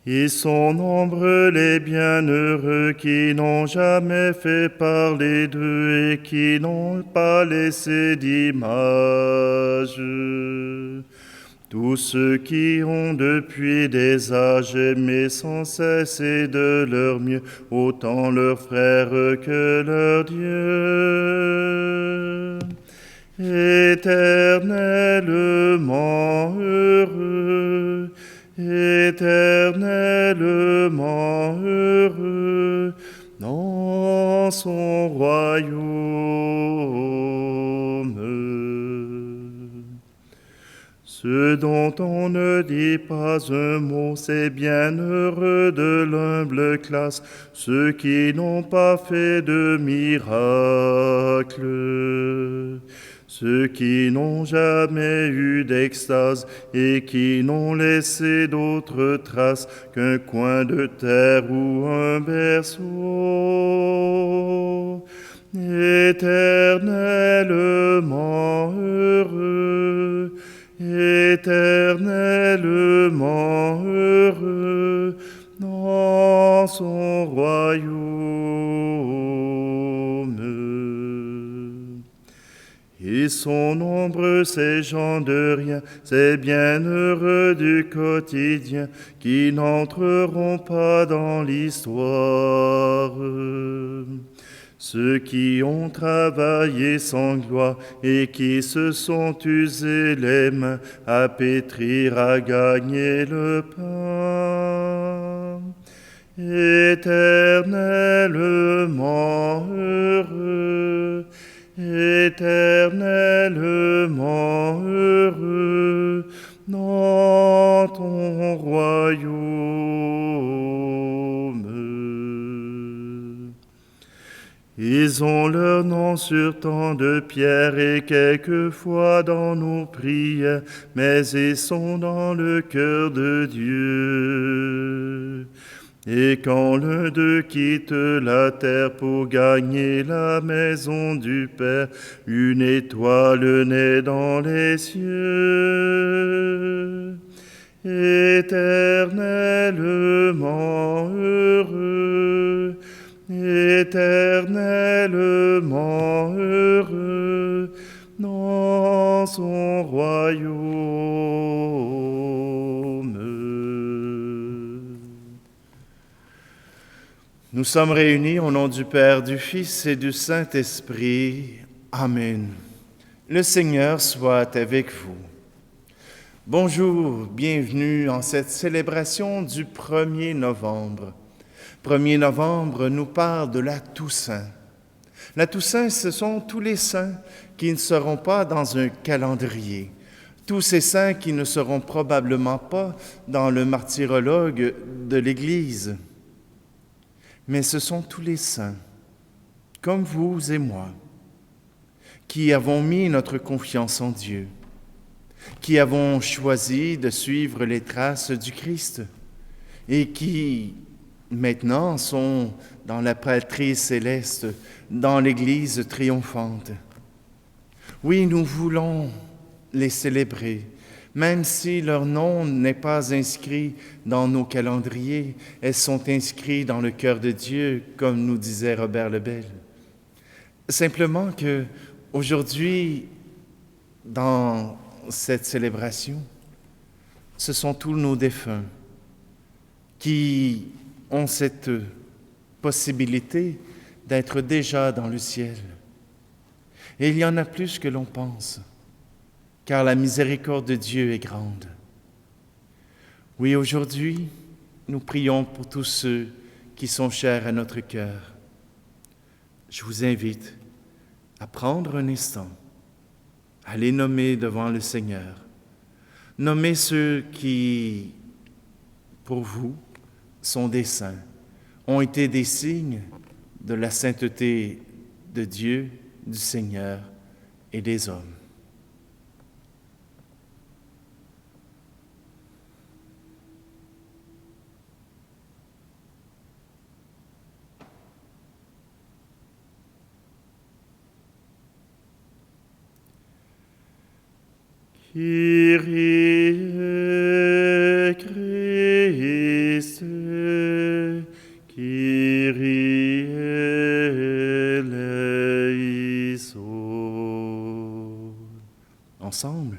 Ils sont nombreux les bienheureux qui n'ont jamais fait parler d'eux et qui n'ont pas laissé d'image. Tous ceux qui ont depuis des âges aimé sans cesser de leur mieux, autant leurs frères que leur Dieu. Éternellement heureux, éternellement heureux, dans son royaume. Ceux dont on ne dit pas un mot, c'est bienheureux de l'humble classe, ceux qui n'ont pas fait de miracle, ceux qui n'ont jamais eu d'extase et qui n'ont laissé d'autres traces qu'un coin de terre ou un berceau. Éternellement heureux, éternellement heureux, dans son royaume. Ils sont nombreux ces gens de rien, ces bienheureux du quotidien, qui n'entreront pas dans l'histoire. Ceux qui ont travaillé sans gloire et qui se sont usés les mains à pétrir, à gagner le pain. Éternellement heureux, éternellement heureux, dans ton royaume. Ils ont leur nom sur tant de pierres et quelquefois dans nos prières, mais ils sont dans le cœur de Dieu. Et quand l'un d'eux quitte la terre pour gagner la maison du Père, une étoile naît dans les cieux. Éternellement heureux, éternellement heureux, dans son royaume. Nous sommes réunis au nom du Père, du Fils et du Saint-Esprit. Amen. Le Seigneur soit avec vous. Bonjour, bienvenue en cette célébration du 1er novembre. 1er novembre nous parle de la Toussaint. La Toussaint, ce sont tous les saints qui ne seront pas dans un calendrier, tous ces saints qui ne seront probablement pas dans le martyrologe de l'Église. Mais ce sont tous les saints, comme vous et moi, qui avons mis notre confiance en Dieu, qui avons choisi de suivre les traces du Christ et qui maintenant sont dans la patrie céleste, dans l'Église triomphante. Oui, nous voulons les célébrer, même si leur nom n'est pas inscrit dans nos calendriers, elles sont inscrites dans le cœur de Dieu, comme nous disait Robert Lebel. Simplement que aujourd'hui, dans cette célébration, ce sont tous nos défunts qui ont cette possibilité d'être déjà dans le ciel. Et il y en a plus que l'on pense, car la miséricorde de Dieu est grande. Oui, aujourd'hui, nous prions pour tous ceux qui sont chers à notre cœur. Je vous invite à prendre un instant, à les nommer devant le Seigneur. Nommez ceux qui, pour vous, sont des saints, ont été des signes de la sainteté de Dieu, du Seigneur et des hommes. Kyrie, Kyrie. Kyrie eleison. Ensemble.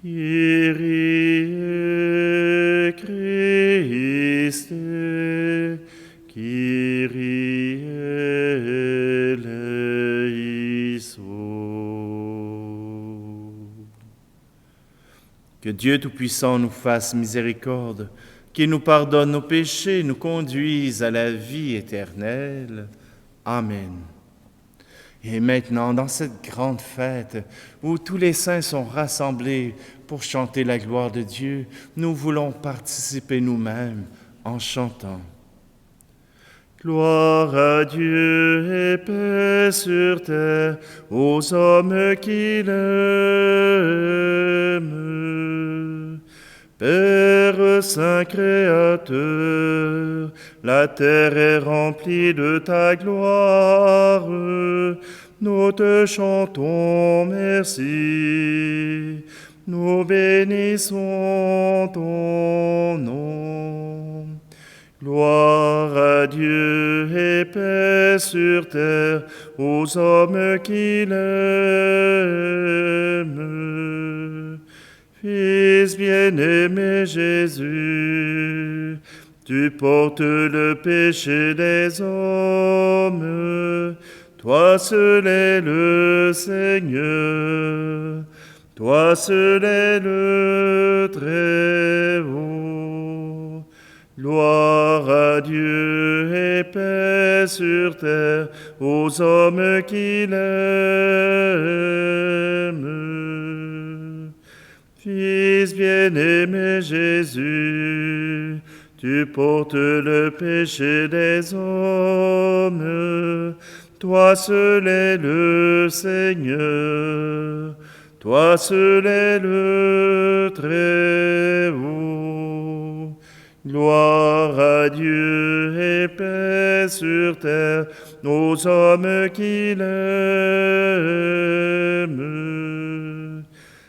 Kyrie Christe, Kyrie eleison. Que Dieu Tout-Puissant nous fasse miséricorde, qu'il nous pardonne nos péchés, nous conduise à la vie éternelle. Amen. Et maintenant, dans cette grande fête où tous les saints sont rassemblés pour chanter la gloire de Dieu, nous voulons participer nous-mêmes en chantant. Gloire à Dieu et paix sur terre aux hommes qui l'aiment. Père Saint Créateur, la terre est remplie de ta gloire. Nous te chantons merci. Nous bénissons ton nom. Gloire à Dieu et paix sur terre aux hommes qui l'aiment. Fils bien-aimé Jésus, tu portes le péché des hommes. Toi seul es le Seigneur, toi seul es le Très-Haut. Gloire à Dieu et paix sur terre aux hommes qui l'aiment. Fils bien-aimé Jésus, tu portes le péché des hommes. Toi seul es le Seigneur, toi seul es le Très-Haut. Gloire à Dieu et paix sur terre aux hommes qui l'aiment.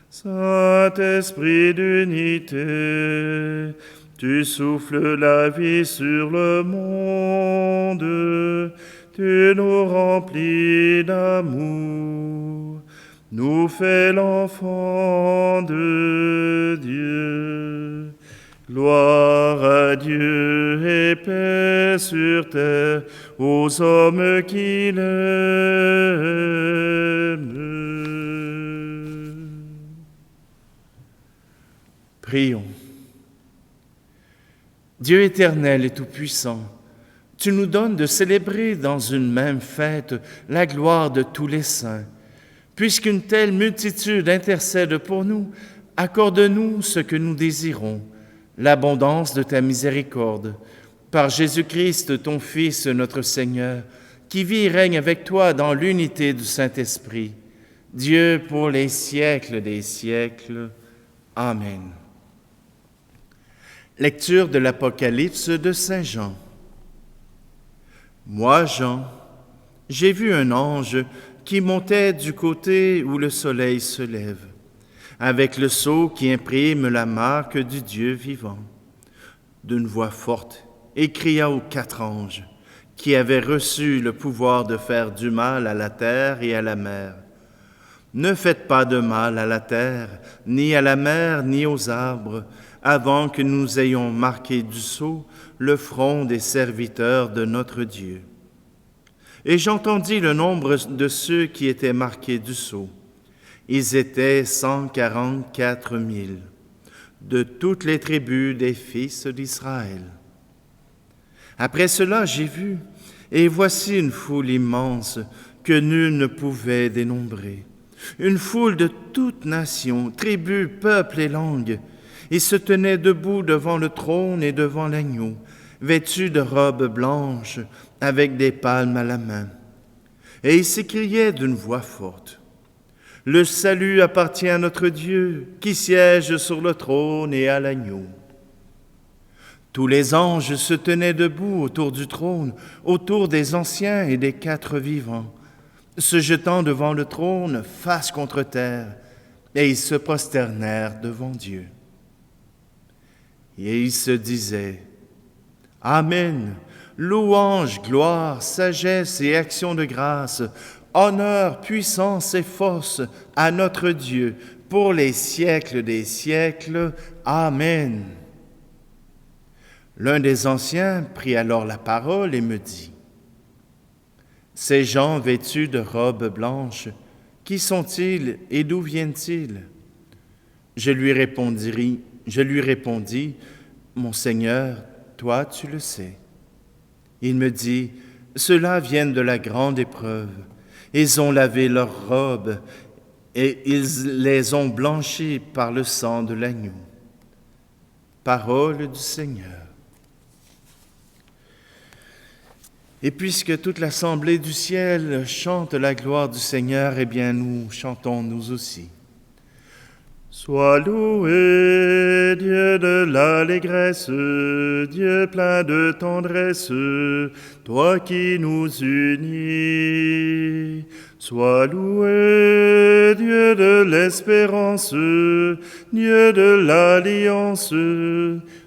Saint-Esprit d'unité, tu souffles la vie sur le monde, tu nous remplis d'amour, nous fais l'enfant de Dieu. Gloire à Dieu et paix sur terre aux hommes qui l'aiment. Prions. Dieu éternel et tout-puissant, tu nous donnes de célébrer dans une même fête la gloire de tous les saints. Puisqu'une telle multitude intercède pour nous, accorde-nous ce que nous désirons, l'abondance de ta miséricorde. Par Jésus-Christ, ton Fils, notre Seigneur, qui vit et règne avec toi dans l'unité du Saint-Esprit, Dieu pour les siècles des siècles. Amen. Lecture de l'Apocalypse de Saint Jean. Moi, Jean, j'ai vu un ange qui montait du côté où le soleil se lève, avec le sceau qui imprime la marque du Dieu vivant. D'une voix forte, il cria aux 4 anges qui avaient reçu le pouvoir de faire du mal à la terre et à la mer. Ne faites pas de mal à la terre, ni à la mer, ni aux arbres, avant que nous ayons marqué du sceau le front des serviteurs de notre Dieu. Et j'entendis le nombre de ceux qui étaient marqués du sceau. Ils étaient 144 000, de toutes les tribus des fils d'Israël. Après cela, j'ai vu, et voici une foule immense que nul ne pouvait dénombrer, une foule de toutes nations, tribus, peuples et langues. Ils se tenaient debout devant le trône et devant l'agneau, vêtus de robes blanches, avec des palmes à la main. Et ils s'écriaient d'une voix forte: « Le salut appartient à notre Dieu, qui siège sur le trône et à l'agneau. » Tous les anges se tenaient debout autour du trône, autour des anciens et des 4 vivants, se jetant devant le trône face contre terre, et ils se prosternèrent devant Dieu. Et ils se disaient: Amen, louange, gloire, sagesse et action de grâce, honneur, puissance et force à notre Dieu, pour les siècles des siècles. Amen. L'un des anciens prit alors la parole et me dit: Ces gens vêtus de robes blanches, qui sont-ils et d'où viennent-ils? Je lui répondis, Mon Seigneur, toi tu le sais. Il me dit: Ceux-là viennent de la grande épreuve. Ils ont lavé leurs robes et ils les ont blanchies par le sang de l'agneau. Parole du Seigneur. Et puisque toute l'assemblée du ciel chante la gloire du Seigneur, eh bien nous chantons nous aussi. Sois loué, Dieu de l'allégresse, Dieu plein de tendresse, toi qui nous unis. Sois loué, Dieu de l'espérance, Dieu de l'alliance,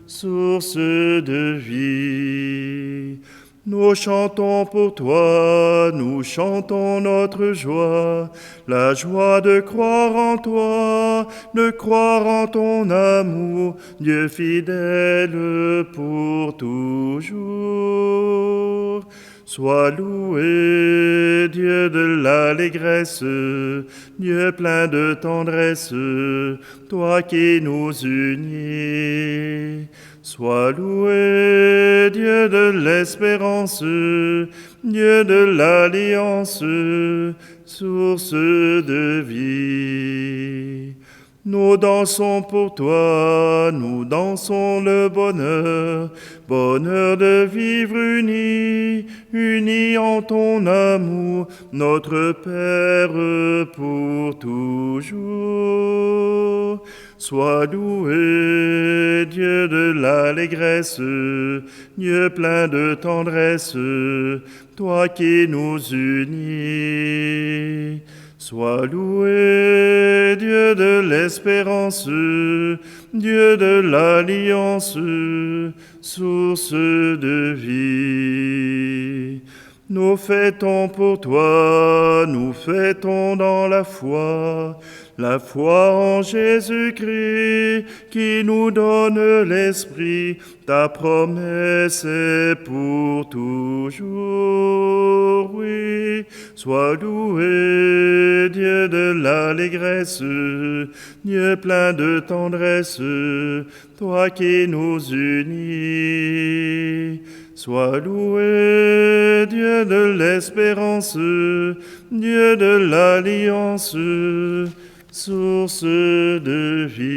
source de vie. Nous chantons pour toi, nous chantons notre joie, la joie de croire en toi, de croire en ton amour, Dieu fidèle pour toujours. Sois loué, Dieu de l'allégresse, Dieu plein de tendresse, toi qui nous unis. Sois loué, Dieu de l'espérance, Dieu de l'alliance, source de vie. Nous dansons pour toi, nous dansons le bonheur, bonheur de vivre unis, unis en ton amour, notre Père pour toujours. Sois loué, Dieu de l'allégresse, Dieu plein de tendresse, toi qui nous unis. Sois loué, Dieu de l'espérance, Dieu de l'alliance, source de vie. Nous fêtons pour toi, nous fêtons dans la foi en Jésus-Christ qui nous donne l'Esprit. Ta promesse est pour toujours, oui. Sois loué, Dieu de l'allégresse, Dieu plein de tendresse, toi qui nous unis. Sois loué, Dieu de l'espérance, Dieu de l'alliance, source de vie.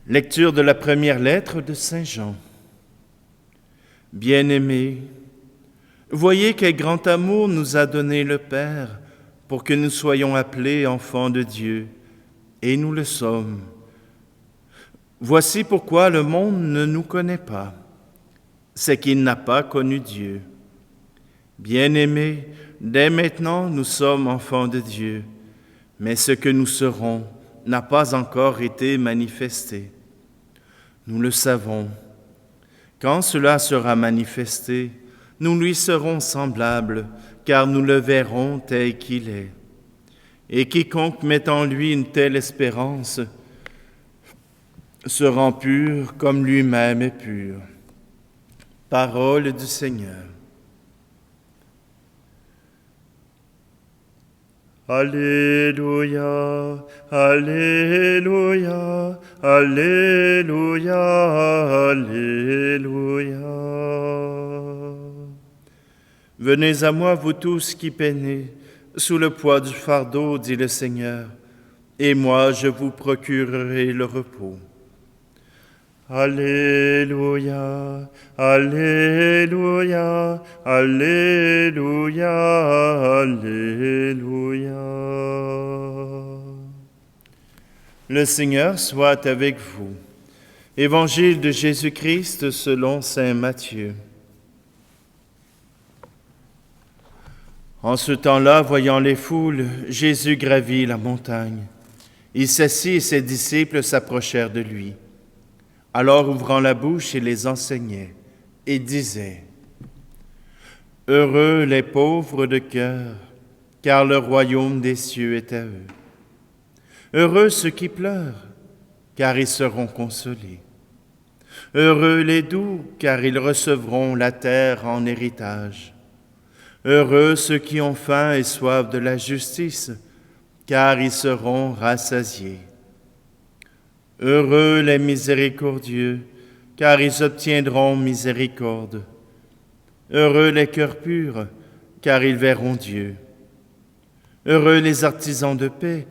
Lecture de la première lettre de Saint Jean. Bien-aimés, voyez quel grand amour nous a donné le Père pour que nous soyons appelés enfants de Dieu, et nous le sommes. Voici pourquoi le monde ne nous connaît pas, c'est qu'il n'a pas connu Dieu. Bien-aimés, dès maintenant nous sommes enfants de Dieu, mais ce que nous serons n'a pas encore été manifesté. Nous le savons. Quand cela sera manifesté, nous lui serons semblables, car nous le verrons tel qu'il est. Et quiconque met en lui une telle espérance se rend pur comme lui-même est pur. Parole du Seigneur. Alléluia, Alléluia, Alléluia, Alléluia. Venez à moi, vous tous qui peinez, sous le poids du fardeau, dit le Seigneur, et moi je vous procurerai le repos. Alléluia, Alléluia, Alléluia, Alléluia. Le Seigneur soit avec vous. Évangile de Jésus-Christ selon saint Matthieu. En ce temps-là, voyant les foules, Jésus gravit la montagne. Il s'assit et ses disciples s'approchèrent de lui. Alors, ouvrant la bouche, il les enseignait et disait: « Heureux les pauvres de cœur, car le royaume des cieux est à eux. Heureux ceux qui pleurent, car ils seront consolés. Heureux les doux, car ils recevront la terre en héritage. Heureux ceux qui ont faim et soif de la justice, car ils seront rassasiés. Heureux les miséricordieux, car ils obtiendront miséricorde. Heureux les cœurs purs, car ils verront Dieu. Heureux les artisans de paix,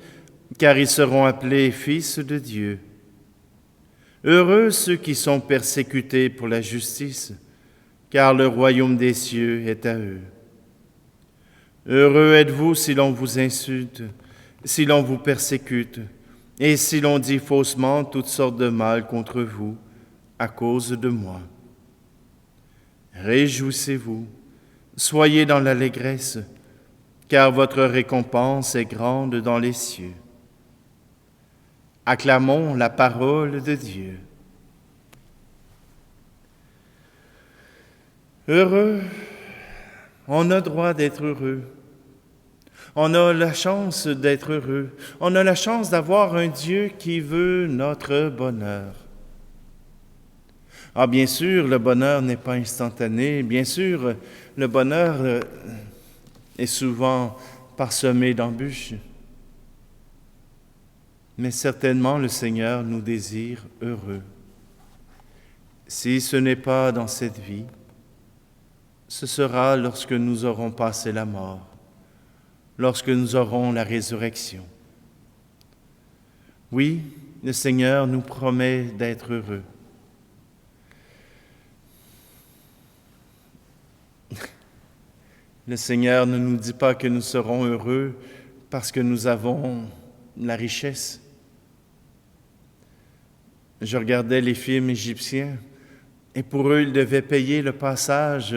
car ils seront appelés fils de Dieu. Heureux ceux qui sont persécutés pour la justice, car le royaume des cieux est à eux. Heureux êtes-vous si l'on vous insulte, si l'on vous persécute, et si l'on dit faussement toutes sortes de mal contre vous à cause de moi. Réjouissez-vous, soyez dans l'allégresse, car votre récompense est grande dans les cieux. Acclamons la parole de Dieu. Heureux, on a droit d'être heureux. On a la chance d'être heureux. On a la chance d'avoir un Dieu qui veut notre bonheur. Ah, bien sûr, le bonheur n'est pas instantané. Bien sûr, le bonheur est souvent parsemé d'embûches. Mais certainement, le Seigneur nous désire heureux. Si ce n'est pas dans cette vie, ce sera lorsque nous aurons passé la mort, lorsque nous aurons la résurrection. Oui, le Seigneur nous promet d'être heureux. Le Seigneur ne nous dit pas que nous serons heureux parce que nous avons la richesse. Je regardais les films égyptiens et pour eux, ils devaient payer le passage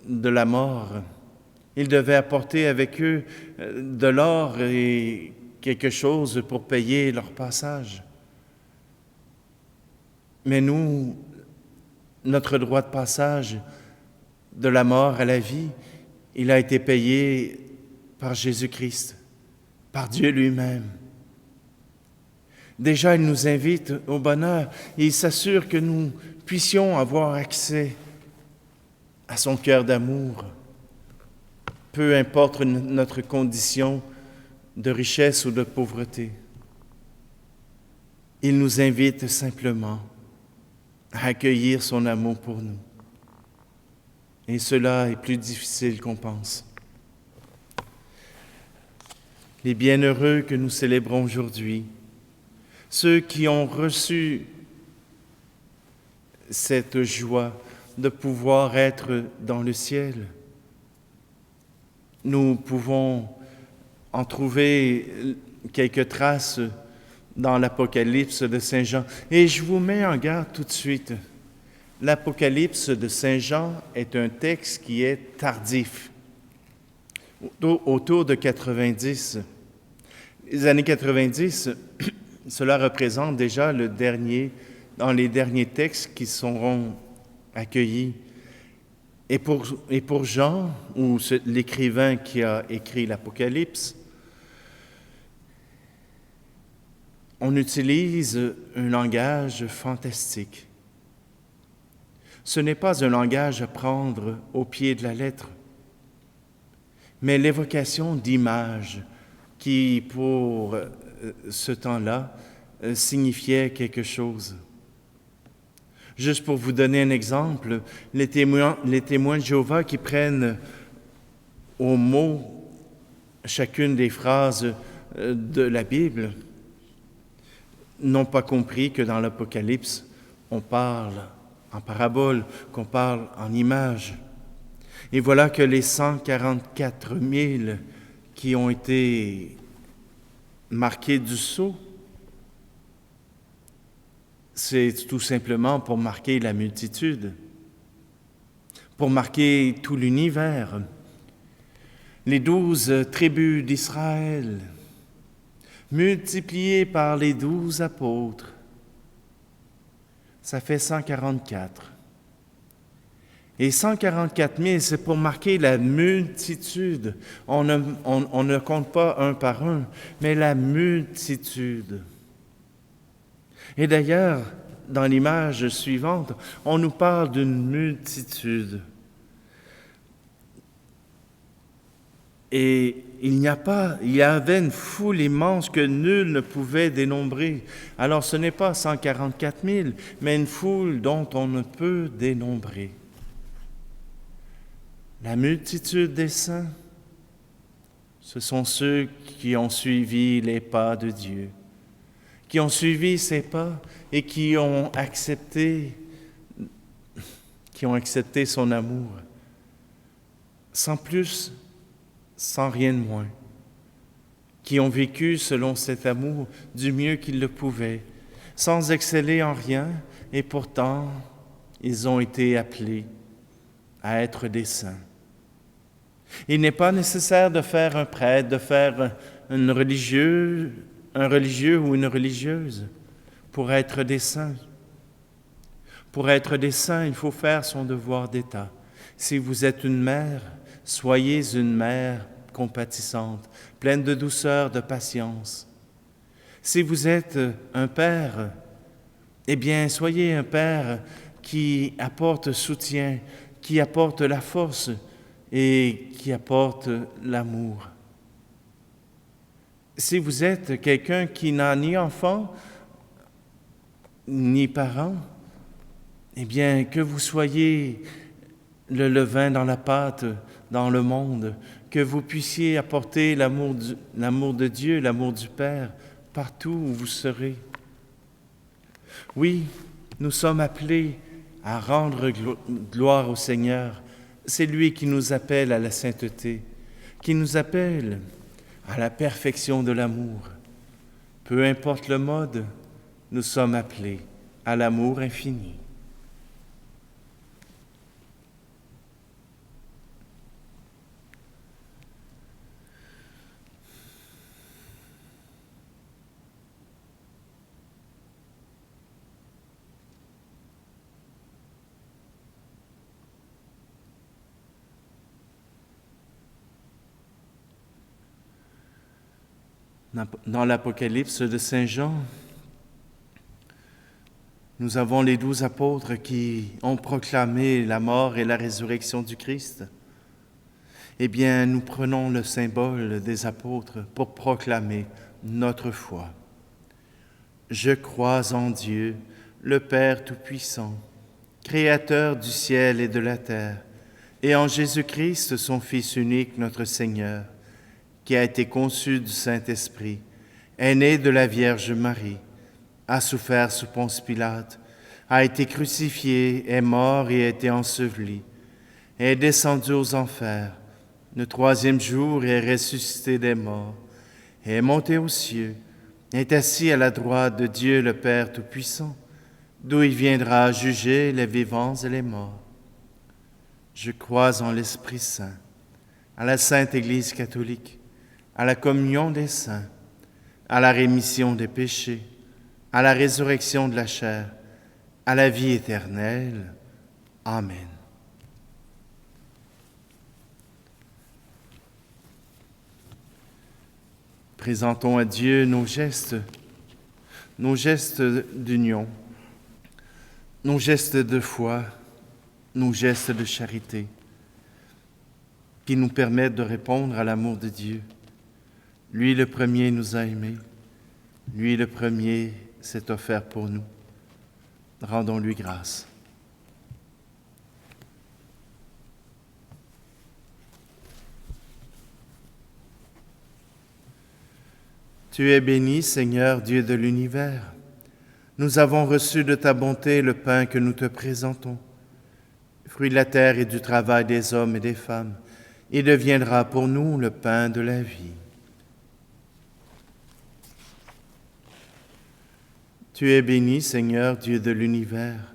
de la mort. Ils devaient apporter avec eux de l'or et quelque chose pour payer leur passage. Mais nous, notre droit de passage de la mort à la vie, il a été payé par Jésus-Christ, par Dieu lui-même. Déjà, il nous invite au bonheur et il s'assure que nous puissions avoir accès à son cœur d'amour, peu importe notre condition de richesse ou de pauvreté. Il nous invite simplement à accueillir son amour pour nous. Et cela est plus difficile qu'on pense. Les bienheureux que nous célébrons aujourd'hui, ceux qui ont reçu cette joie de pouvoir être dans le ciel, nous pouvons en trouver quelques traces dans l'Apocalypse de Saint Jean. Et je vous mets en garde tout de suite. L'Apocalypse de Saint Jean est un texte qui est tardif, autour de 90. Les années 90, cela représente déjà dans les derniers textes qui seront accueillis. Et pour Jean, ou l'écrivain qui a écrit l'Apocalypse, on utilise un langage fantastique. Ce n'est pas un langage à prendre au pied de la lettre, mais l'évocation d'images qui, pour ce temps-là, signifiait quelque chose. Juste pour vous donner un exemple, les témoins de Jéhovah qui prennent au mot chacune des phrases de la Bible n'ont pas compris que dans l'Apocalypse, on parle en parabole, qu'on parle en images. Et voilà que les 144 000 qui ont été marqués du sceau, c'est tout simplement pour marquer la multitude, pour marquer tout l'univers. Les 12 tribus d'Israël, multipliées par les 12 apôtres, ça fait 144. Et 144 000, c'est pour marquer la multitude. On ne compte pas un par un, mais la multitude. Et d'ailleurs, dans l'image suivante, on nous parle d'une multitude. Et il y avait une foule immense que nul ne pouvait dénombrer. Alors ce n'est pas 144 000, mais une foule dont on ne peut dénombrer. La multitude des saints, ce sont ceux qui ont suivi les pas de Dieu, qui ont suivi ses pas et qui ont accepté son amour, sans plus, sans rien de moins, qui ont vécu selon cet amour du mieux qu'ils le pouvaient, sans exceller en rien, et pourtant, ils ont été appelés à être des saints. Il n'est pas nécessaire de faire un prêtre, de faire un religieux ou une religieuse pour être des saints. Pour être des saints, il faut faire son devoir d'État. Si vous êtes une mère, soyez une mère compatissante, pleine de douceur, de patience. Si vous êtes un père, eh bien, soyez un père qui apporte soutien, qui apporte la force et qui apporte l'amour. Si vous êtes quelqu'un qui n'a ni enfant, ni parents, eh bien, que vous soyez le levain dans la pâte, dans le monde, que vous puissiez apporter l'amour de Dieu, l'amour du Père, partout où vous serez. Oui, nous sommes appelés à rendre gloire au Seigneur. C'est lui qui nous appelle à la sainteté, qui nous appelle à la perfection de l'amour. Peu importe le mode, nous sommes appelés à l'amour infini. Dans l'Apocalypse de Saint Jean, nous avons les 12 apôtres qui ont proclamé la mort et la résurrection du Christ. Eh bien, nous prenons le symbole des apôtres pour proclamer notre foi. Je crois en Dieu, le Père Tout-Puissant, Créateur du ciel et de la terre, et en Jésus-Christ, son Fils unique, notre Seigneur, qui a été conçu du Saint-Esprit, est né de la Vierge Marie, a souffert sous Ponce Pilate, a été crucifié, est mort et a été enseveli, est descendu aux enfers, le troisième jour est ressuscité des morts, est monté aux cieux, est assis à la droite de Dieu le Père Tout-Puissant, d'où il viendra juger les vivants et les morts. Je crois en l'Esprit Saint, à la Sainte Église catholique, à la communion des saints, à la rémission des péchés, à la résurrection de la chair, à la vie éternelle. Amen. Présentons à Dieu nos gestes d'union, nos gestes de foi, nos gestes de charité, qui nous permettent de répondre à l'amour de Dieu. Lui, le premier, nous a aimés. Lui, le premier, s'est offert pour nous. Rendons-lui grâce. Tu es béni, Seigneur, Dieu de l'univers. Nous avons reçu de ta bonté le pain que nous te présentons. Fruit de la terre et du travail des hommes et des femmes, il deviendra pour nous le pain de la vie. Tu es béni, Seigneur, Dieu de l'univers.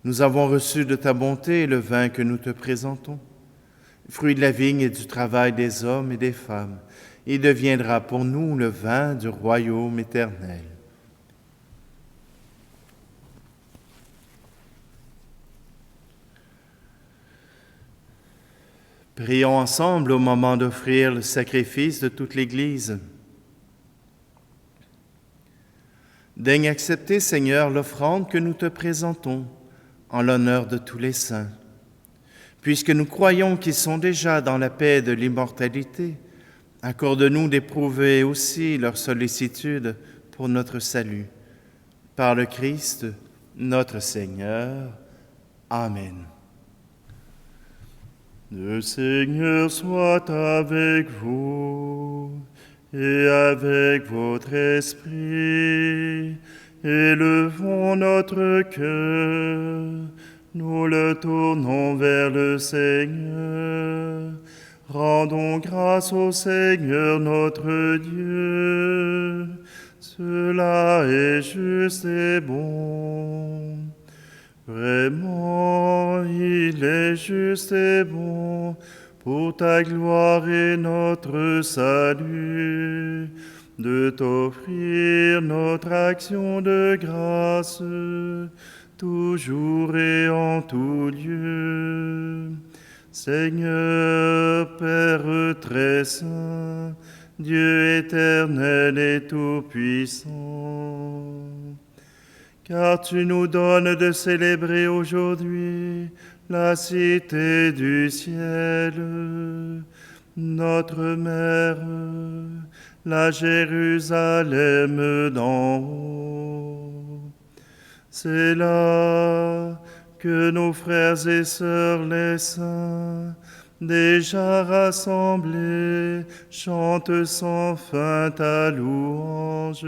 Nous avons reçu de ta bonté le vin que nous te présentons. fruit de la vigne et du travail des hommes et des femmes. Il deviendra pour nous le vin du royaume éternel. Prions ensemble au moment d'offrir le sacrifice de toute l'Église. Daigne accepter, Seigneur, l'offrande que nous te présentons en l'honneur de tous les saints. Puisque nous croyons qu'ils sont déjà dans la paix de l'immortalité, accorde-nous d'éprouver aussi leur sollicitude pour notre salut. Par le Christ, notre Seigneur. Amen. Le Seigneur soit avec vous et avec votre esprit. Élevons notre cœur, nous le tournons vers le Seigneur. Rendons grâce au Seigneur notre Dieu. Cela est juste et bon. Vraiment, il est juste et bon pour ta gloire et notre salut, de t'offrir notre action de grâce, toujours et en tout lieu. Seigneur, Père très saint, Dieu éternel et tout-puissant, car tu nous donnes de célébrer aujourd'hui la cité du ciel, notre mère, la Jérusalem d'en haut. C'est là que nos frères et sœurs les saints, déjà rassemblés, chantent sans fin ta louange.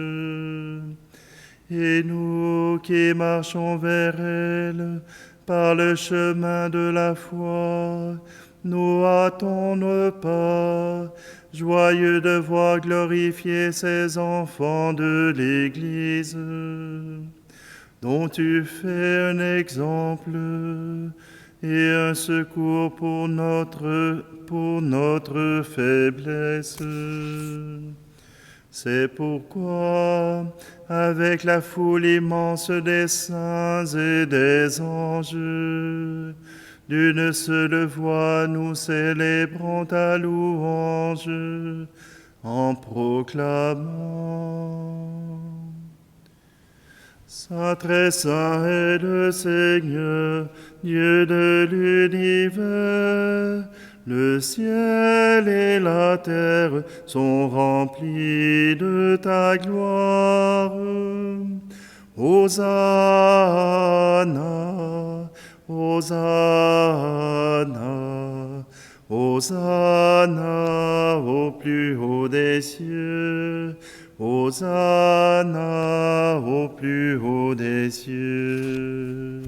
Et nous qui marchons vers elle par le chemin de la foi, nous hâtons nos pas, joyeux de voir glorifier ces enfants de l'Église, dont tu fais un exemple et un secours pour notre faiblesse. C'est pourquoi, avec la foule immense des saints et des anges, d'une seule voix nous célébrons ta louange en proclamant: Saint, très saint est le Seigneur, Dieu de l'univers. Le ciel et la terre sont remplis de ta gloire. Hosanna, Hosanna, Hosanna au plus haut des cieux. Hosanna au plus haut des cieux.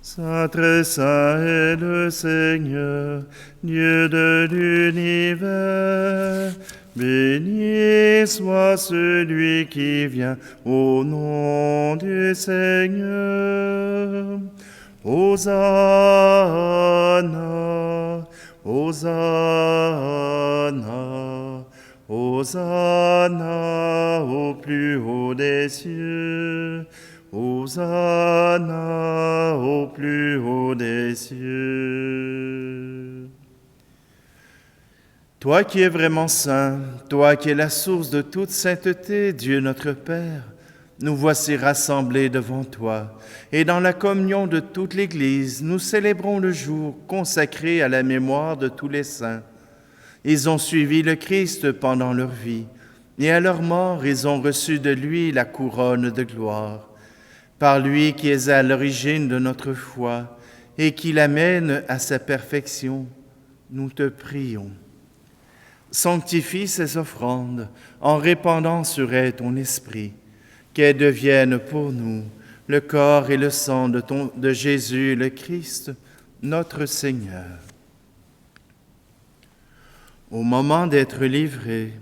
Saint, très saint est le Seigneur, Dieu de l'univers. Béni soit celui qui vient au nom du Seigneur. Hosanna, Hosanna, Hosanna au plus haut des cieux. Hosanna au plus haut des cieux. Toi qui es vraiment saint, toi qui es la source de toute sainteté, Dieu notre Père, nous voici rassemblés devant toi, et dans la communion de toute l'Église, nous célébrons le jour consacré à la mémoire de tous les saints. Ils ont suivi le Christ pendant leur vie, et à leur mort, ils ont reçu de lui la couronne de gloire. Par lui qui est à l'origine de notre foi et qui l'amène à sa perfection, nous te prions. Sanctifie ces offrandes en répandant sur elles ton esprit, qu'elles deviennent pour nous le corps et le sang de Jésus le Christ, notre Seigneur. Au moment d'être livré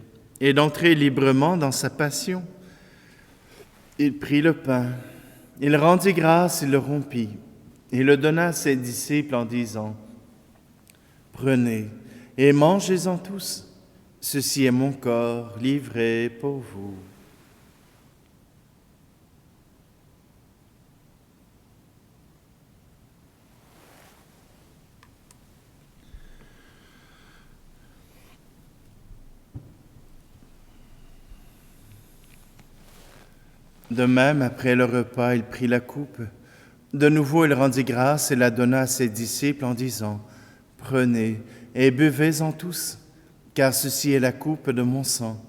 et d'entrer librement dans sa passion, il prit le pain. Il rendit grâce, il le rompit, et le donna à ses disciples en disant: Prenez et mangez-en tous. Ceci est mon corps livré pour vous. De même, après le repas, il prit la coupe. De nouveau, il rendit grâce et la donna à ses disciples en disant, « Prenez et buvez-en tous, car ceci est la coupe de mon sang,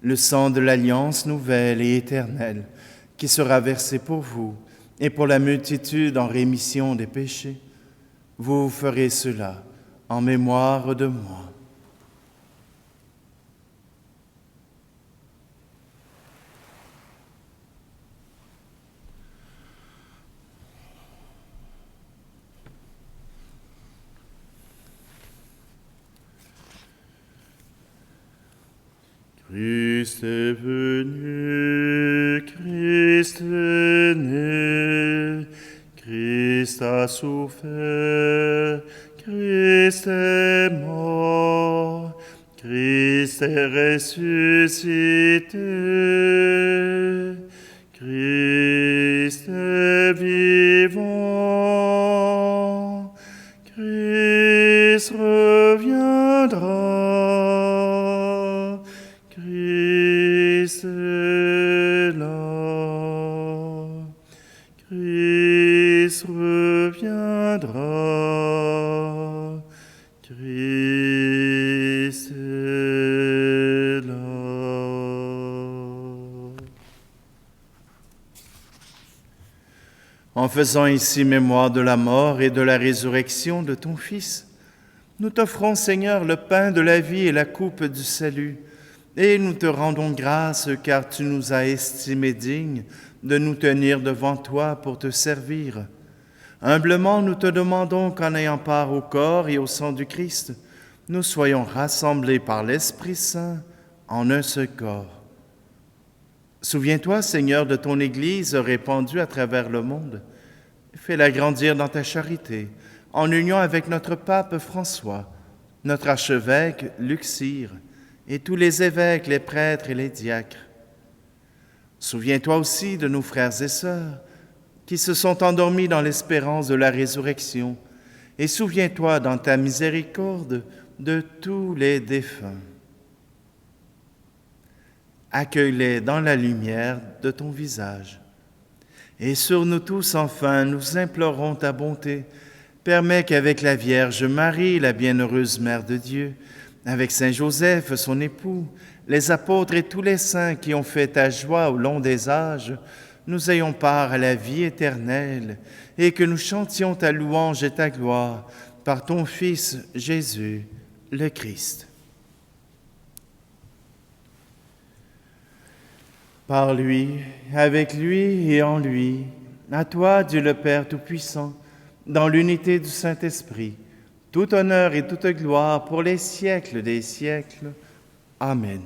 le sang de l'alliance nouvelle et éternelle, qui sera versé pour vous et pour la multitude en rémission des péchés. Vous ferez cela en mémoire de moi. » Christ est venu, Christ est né, Christ a souffert, Christ est mort, Christ est ressuscité, Christ est vivant, Christ reviendra. Christ est là, Christ reviendra, Christ est là. En faisant ici mémoire de la mort et de la résurrection de ton Fils, nous t'offrons, Seigneur, le pain de la vie et la coupe du salut, et nous te rendons grâce car tu nous as estimés dignes de nous tenir devant toi pour te servir. Humblement, nous te demandons qu'en ayant part au corps et au sang du Christ, nous soyons rassemblés par l'Esprit Saint en un seul corps. Souviens-toi, Seigneur, de ton Église répandue à travers le monde. Fais-la grandir dans ta charité, en union avec notre pape François, notre archevêque Luxire, et tous les évêques, les prêtres et les diacres. Souviens-toi aussi de nos frères et sœurs qui se sont endormis dans l'espérance de la résurrection, et souviens-toi dans ta miséricorde de tous les défunts. Accueille-les dans la lumière de ton visage. Et sur nous tous, enfin, nous implorons ta bonté. Permets qu'avec la Vierge Marie, la bienheureuse Mère de Dieu, avec Saint Joseph, son époux, les apôtres et tous les saints qui ont fait ta joie au long des âges, nous ayons part à la vie éternelle et que nous chantions ta louange et ta gloire par ton Fils Jésus, le Christ. Par lui, avec lui et en lui, à toi, Dieu le Père Tout-Puissant, dans l'unité du Saint-Esprit, tout honneur et toute gloire pour les siècles des siècles. Amen.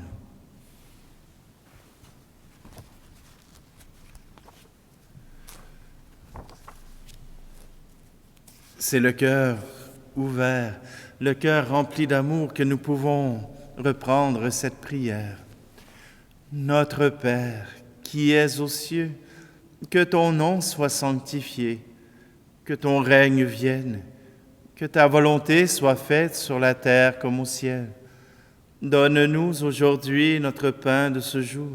C'est le cœur ouvert, le cœur rempli d'amour que nous pouvons reprendre cette prière. Notre Père, qui es aux cieux, que ton nom soit sanctifié, que ton règne vienne, que ta volonté soit faite sur la terre comme au ciel. Donne-nous aujourd'hui notre pain de ce jour.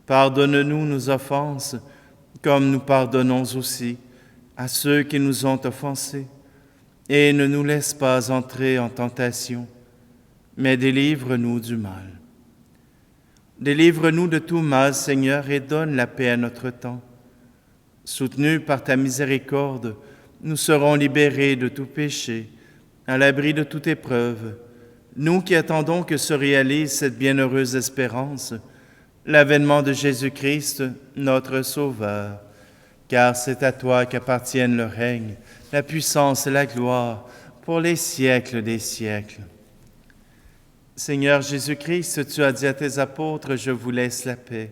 Pardonne-nous nos offenses, comme nous pardonnons aussi à ceux qui nous ont offensés. Et ne nous laisse pas entrer en tentation, mais délivre-nous du mal. Délivre-nous de tout mal, Seigneur, et donne la paix à notre temps. Soutenus par ta miséricorde, nous serons libérés de tout péché, à l'abri de toute épreuve, nous qui attendons que se réalise cette bienheureuse espérance, l'avènement de Jésus-Christ, notre Sauveur. Car c'est à toi qu'appartiennent le règne, la puissance et la gloire pour les siècles des siècles. Seigneur Jésus-Christ, tu as dit à tes apôtres, « Je vous laisse la paix,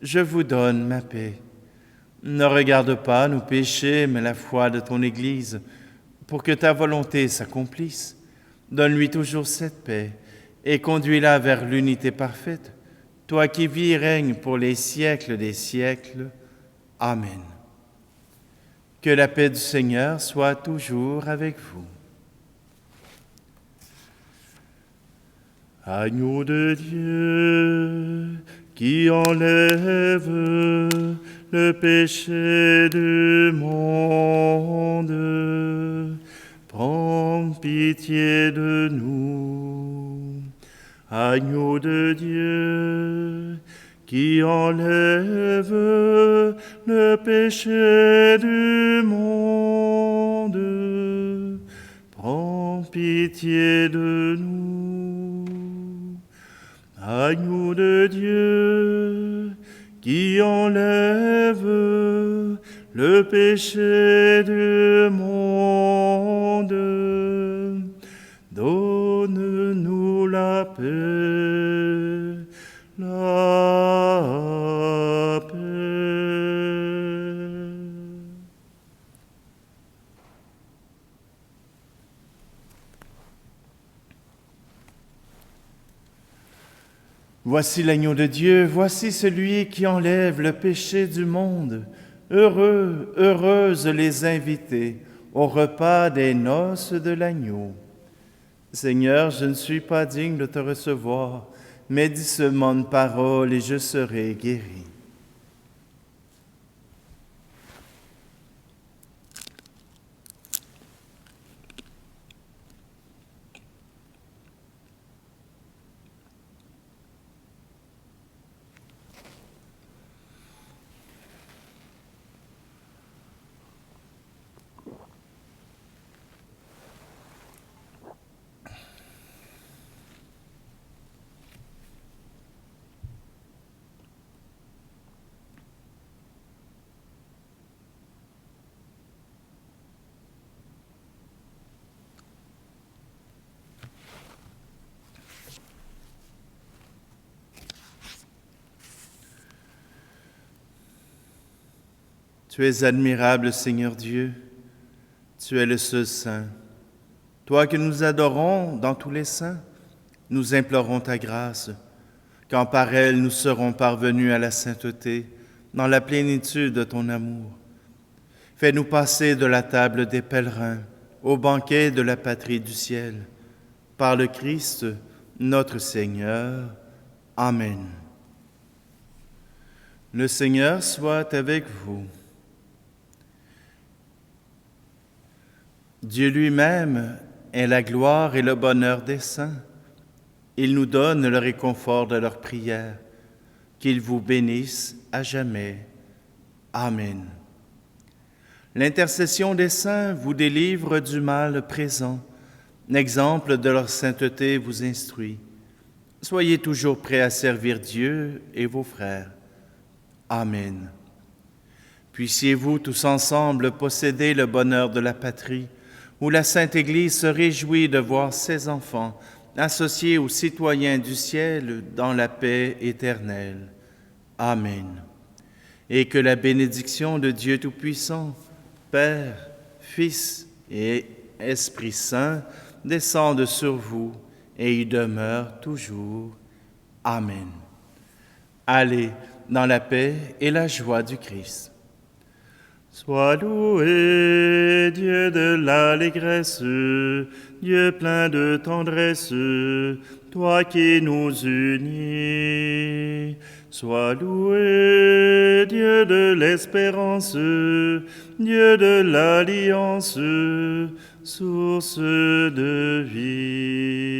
je vous donne ma paix. » Ne regarde pas nos péchés, mais la foi de ton Église, pour que ta volonté s'accomplisse Donne-lui toujours cette paix et conduis-la vers l'unité parfaite, toi qui vis et règnes pour les siècles des siècles. Amen. Que la paix du Seigneur soit toujours avec vous. Agneau de Dieu, qui enlève le péché du monde, prends pitié de nous. Agneau de Dieu, qui enlève le péché du monde, prends pitié de nous. Agneau de Dieu, qui enlève le péché du monde, donne-nous la paix, la paix. Voici l'agneau de Dieu, voici celui qui enlève le péché du monde. Heureux, heureuses les invités au repas des noces de l'agneau. Seigneur, je ne suis pas digne de te recevoir, mais dis seulement une parole et je serai guéri. Tu es admirable, Seigneur Dieu, tu es le seul Saint. Toi que nous adorons dans tous les saints, nous implorons ta grâce, quand par elle nous serons parvenus à la sainteté, dans la plénitude de ton amour. Fais-nous passer de la table des pèlerins au banquet de la patrie du ciel. Par le Christ, notre Seigneur. Amen. Le Seigneur soit avec vous. Dieu lui-même est la gloire et le bonheur des saints. Il nous donne le réconfort de leurs prières. Qu'il vous bénisse à jamais. Amen. L'intercession des saints vous délivre du mal présent. L'exemple de leur sainteté vous instruit. Soyez toujours prêts à servir Dieu et vos frères. Amen. Puissiez-vous tous ensemble posséder le bonheur de la patrie, où la Sainte Église se réjouit de voir ses enfants associés aux citoyens du ciel dans la paix éternelle. Amen. Et que la bénédiction de Dieu Tout-Puissant, Père, Fils et Esprit Saint, descende sur vous et y demeure toujours. Amen. Allez dans la paix et la joie du Christ. Sois loué, Dieu de l'allégresse, Dieu plein de tendresse, toi qui nous unis. Sois loué, Dieu de l'espérance, Dieu de l'alliance, source de vie.